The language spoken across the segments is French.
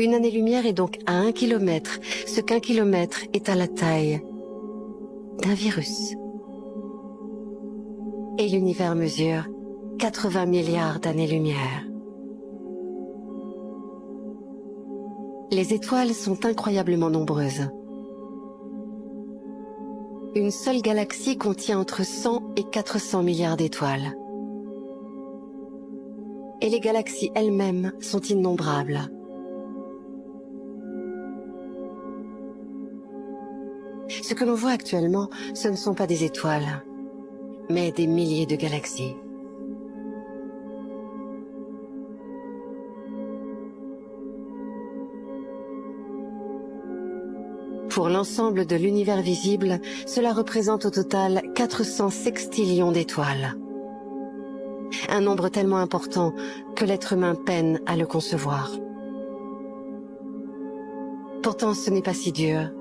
Une année-lumière est donc à 1 kilomètre, ce qu'un kilomètre est à la taille d'un virus. Et l'univers mesure 80 milliards d'années-lumière. Les étoiles sont incroyablement nombreuses. Une seule galaxie contient entre 100 et 400 milliards d'étoiles. Et les galaxies elles-mêmes sont innombrables. Ce que l'on voit actuellement, ce ne sont pas des étoiles, mais des milliers de galaxies. Pour l'ensemble de l'univers visible, cela représente au total 400 sextillions d'étoiles. Un nombre tellement important que l'être humain peine à le concevoir. Pourtant, ce n'est pas si dur.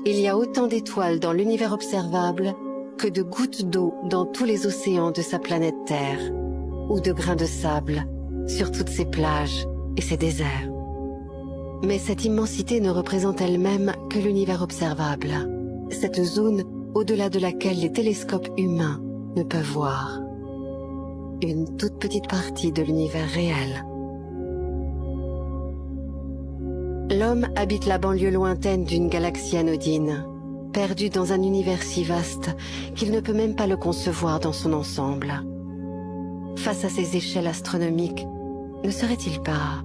Il y a autant d'étoiles dans l'univers observable que de gouttes d'eau dans tous les océans de sa planète Terre, ou de grains de sable sur toutes ses plages et ses déserts. Mais cette immensité ne représente elle-même que l'univers observable, cette zone au-delà de laquelle les télescopes humains ne peuvent voir. Une toute petite partie de l'univers réel. L'homme habite la banlieue lointaine d'une galaxie anodine, perdu dans un univers si vaste qu'il ne peut même pas le concevoir dans son ensemble. Face à ces échelles astronomiques, ne serait-il pas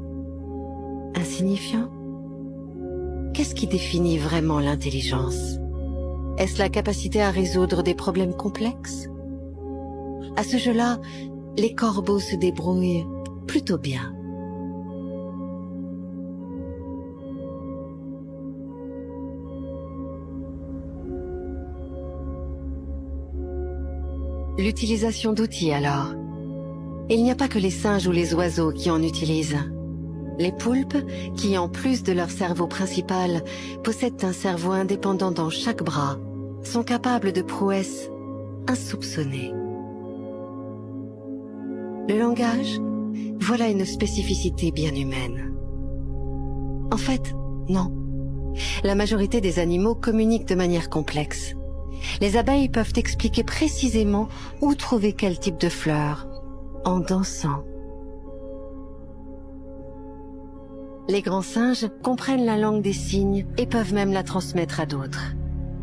insignifiant? Qu'est-ce qui définit vraiment l'intelligence? Est-ce la capacité à résoudre des problèmes complexes? À ce jeu-là, les corbeaux se débrouillent plutôt bien. L'utilisation d'outils alors. Il n'y a pas que les singes ou les oiseaux qui en utilisent. Les poulpes, qui en plus de leur cerveau principal, possèdent un cerveau indépendant dans chaque bras, sont capables de prouesses insoupçonnées. Le langage, voilà une spécificité bien humaine. En fait, non. La majorité des animaux communiquent de manière complexe. Les abeilles peuvent expliquer précisément où trouver quel type de fleurs, en dansant. Les grands singes comprennent la langue des signes et peuvent même la transmettre à d'autres.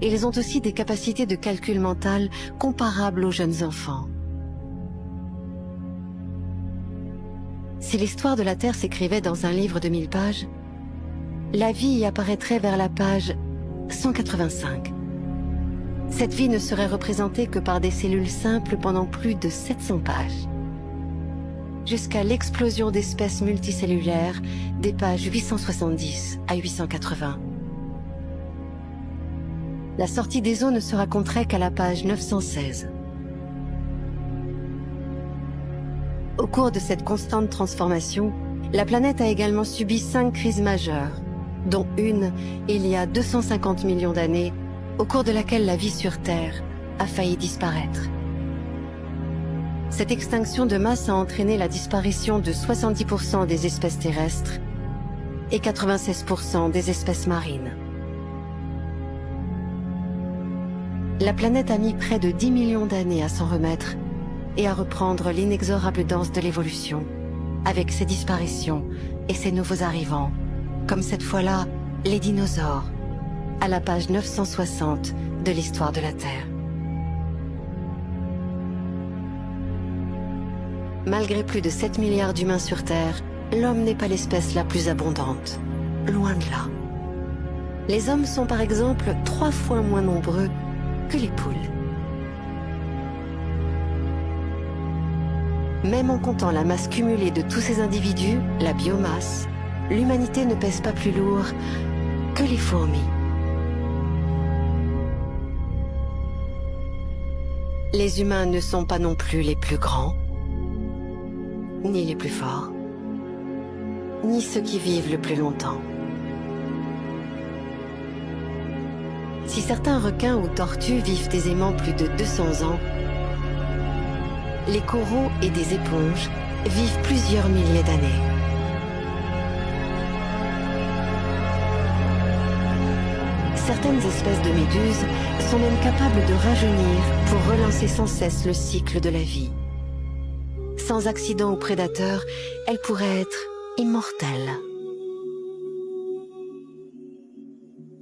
Ils ont aussi des capacités de calcul mental comparables aux jeunes enfants. Si l'histoire de la Terre s'écrivait dans un livre de 1000 pages, la vie y apparaîtrait vers la page 185. Cette vie ne serait représentée que par des cellules simples pendant plus de 700 pages. Jusqu'à l'explosion d'espèces multicellulaires des pages 870 à 880. La sortie des eaux ne se raconterait qu'à la page 916. Au cours de cette constante transformation, la planète a également subi 5 crises majeures, dont une il y a 250 millions d'années, au cours de laquelle la vie sur Terre a failli disparaître. Cette extinction de masse a entraîné la disparition de 70% des espèces terrestres et 96% des espèces marines. La planète a mis près de 10 millions d'années à s'en remettre et à reprendre l'inexorable danse de l'évolution, avec ses disparitions et ses nouveaux arrivants, comme cette fois-là les dinosaures, à la page 960 de l'histoire de la Terre. Malgré plus de 7 milliards d'humains sur Terre, l'homme n'est pas l'espèce la plus abondante. Loin de là. Les hommes sont par exemple 3 fois moins nombreux que les poules. Même en comptant la masse cumulée de tous ces individus, la biomasse, l'humanité ne pèse pas plus lourd que les fourmis. Les humains ne sont pas non plus les plus grands, ni les plus forts, ni ceux qui vivent le plus longtemps. Si certains requins ou tortues vivent aisément plus de 200 ans, les coraux et des éponges vivent plusieurs milliers d'années. Certaines espèces de méduses sont même capables de rajeunir pour relancer sans cesse le cycle de la vie. Sans accident ou prédateur, elles pourraient être immortelles.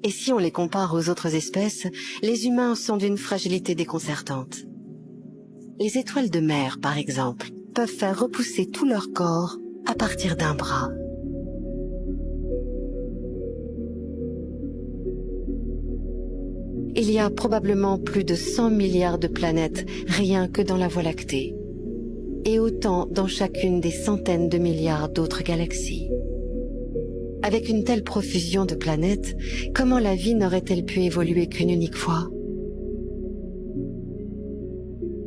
Et si on les compare aux autres espèces, les humains sont d'une fragilité déconcertante. Les étoiles de mer, par exemple, peuvent faire repousser tout leur corps à partir d'un bras. Il y a probablement plus de 100 milliards de planètes rien que dans la Voie lactée, et autant dans chacune des centaines de milliards d'autres galaxies. Avec une telle profusion de planètes, comment la vie n'aurait-elle pu évoluer qu'une unique fois?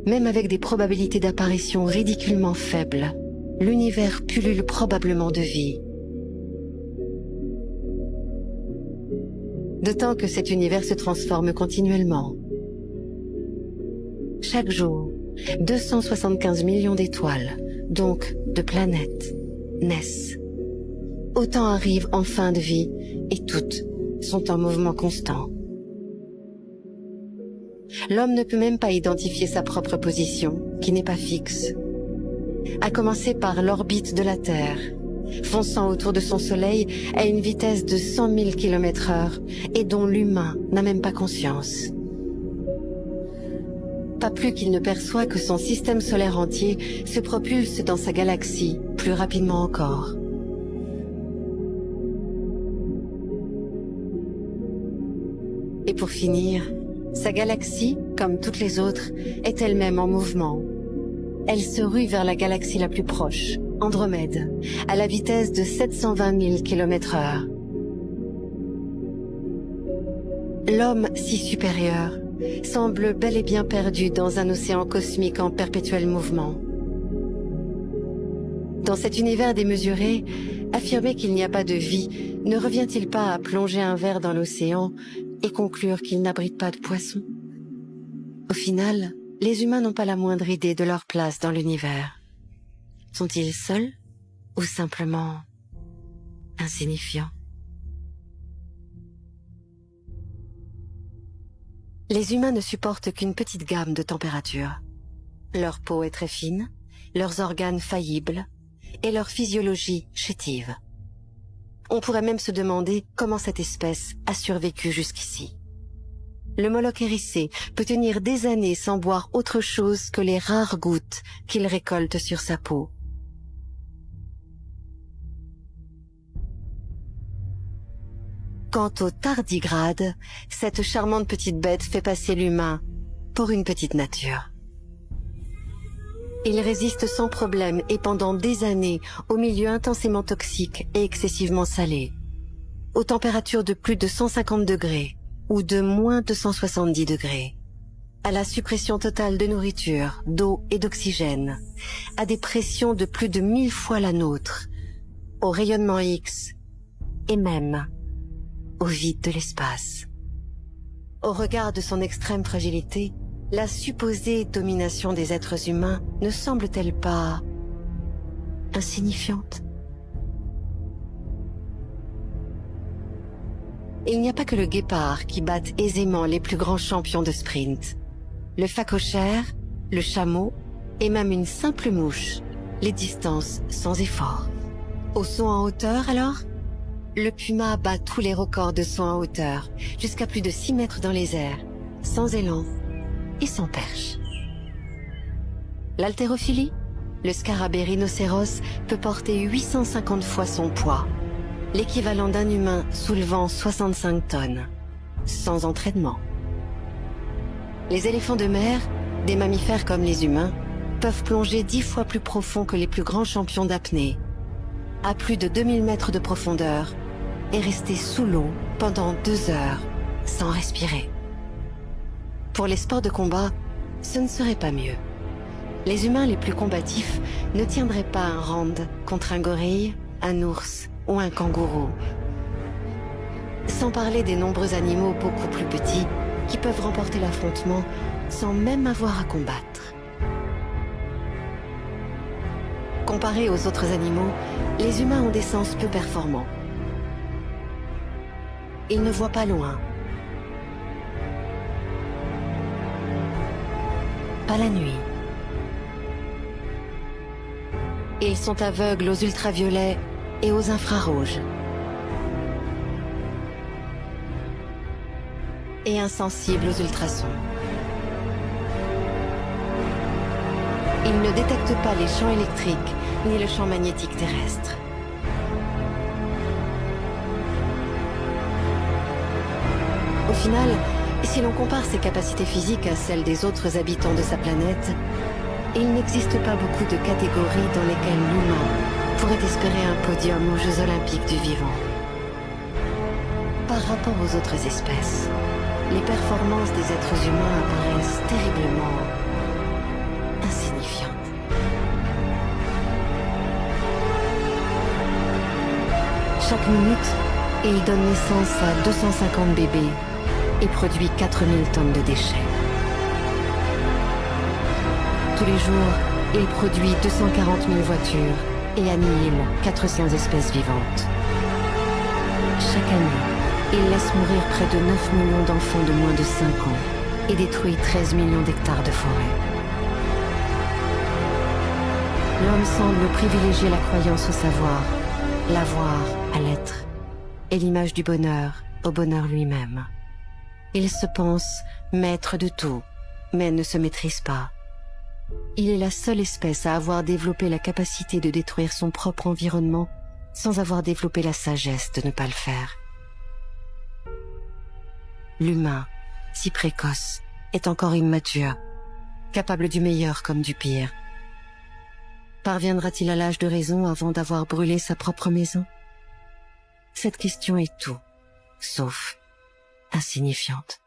Même avec des probabilités d'apparition ridiculement faibles, l'univers pullule probablement de vie. D'autant que cet univers se transforme continuellement. Chaque jour, 275 millions d'étoiles, donc de planètes, naissent. Autant arrivent en fin de vie et toutes sont en mouvement constant. L'homme ne peut même pas identifier sa propre position, qui n'est pas fixe. À commencer par l'orbite de la Terre, fonçant autour de son Soleil à une vitesse de 100 000 km/h et dont l'humain n'a même pas conscience. Pas plus qu'il ne perçoit que son système solaire entier se propulse dans sa galaxie plus rapidement encore. Et pour finir, sa galaxie, comme toutes les autres, est elle-même en mouvement. Elle se rue vers la galaxie la plus proche, Andromède, à la vitesse de 720 000 km/h. L'homme si supérieur semble bel et bien perdu dans un océan cosmique en perpétuel mouvement. Dans cet univers démesuré, affirmer qu'il n'y a pas de vie ne revient-il pas à plonger un verre dans l'océan et conclure qu'il n'abrite pas de poissons? Au final, les humains n'ont pas la moindre idée de leur place dans l'univers. Sont-ils seuls ou simplement insignifiants? Les humains ne supportent qu'une petite gamme de températures. Leur peau est très fine, leurs organes faillibles et leur physiologie chétive. On pourrait même se demander comment cette espèce a survécu jusqu'ici. Le Moloch hérissé peut tenir des années sans boire autre chose que les rares gouttes qu'il récolte sur sa peau. Quant au tardigrade, cette charmante petite bête fait passer l'humain pour une petite nature. Il résiste sans problème et pendant des années aux milieux intensément toxiques et excessivement salés, aux températures de plus de 150 degrés ou de moins 270 degrés, à la suppression totale de nourriture, d'eau et d'oxygène, à des pressions de plus de 1000 fois la nôtre, au rayonnement X et même au vide de l'espace. Au regard de son extrême fragilité, la supposée domination des êtres humains ne semble-t-elle pas insignifiante? Il n'y a pas que le guépard qui batte aisément les plus grands champions de sprint. Le phacochère, le chameau et même une simple mouche les distancent sans effort. Au saut en hauteur alors? Le puma bat tous les records de saut en hauteur, jusqu'à plus de 6 mètres dans les airs, sans élan et sans perche. L'haltérophilie? Le scarabée rhinocéros peut porter 850 fois son poids, l'équivalent d'un humain soulevant 65 tonnes, sans entraînement. Les éléphants de mer, des mammifères comme les humains, peuvent plonger 10 fois plus profond que les plus grands champions d'apnée, à plus de 2000 mètres de profondeur, et rester sous l'eau pendant 2 heures, sans respirer. Pour les sports de combat, ce ne serait pas mieux. Les humains les plus combatifs ne tiendraient pas un round contre un gorille, un ours ou un kangourou. Sans parler des nombreux animaux beaucoup plus petits qui peuvent remporter l'affrontement sans même avoir à combattre. Comparés aux autres animaux, les humains ont des sens peu performants. Ils ne voient pas loin, pas la nuit. Ils sont aveugles aux ultraviolets et aux infrarouges. Et insensibles aux ultrasons. Ils ne détectent pas les champs électriques ni le champ magnétique terrestre. Au final, si l'on compare ses capacités physiques à celles des autres habitants de sa planète, il n'existe pas beaucoup de catégories dans lesquelles l'humain pourrait espérer un podium aux Jeux Olympiques du vivant. Par rapport aux autres espèces, les performances des êtres humains apparaissent terriblement insignifiantes. Chaque minute, il donne naissance à 250 bébés et produit 4000 tonnes de déchets. Tous les jours, il produit 240 000 voitures et annihile 400 espèces vivantes. Chaque année, il laisse mourir près de 9 millions d'enfants de moins de 5 ans et détruit 13 millions d'hectares de forêt. L'homme semble privilégier la croyance au savoir, l'avoir à l'être, et l'image du bonheur au bonheur lui-même. Il se pense maître de tout, mais ne se maîtrise pas. Il est la seule espèce à avoir développé la capacité de détruire son propre environnement sans avoir développé la sagesse de ne pas le faire. L'humain, si précoce, est encore immature, capable du meilleur comme du pire. Parviendra-t-il à l'âge de raison avant d'avoir brûlé sa propre maison? Cette question est tout, sauf insignifiante.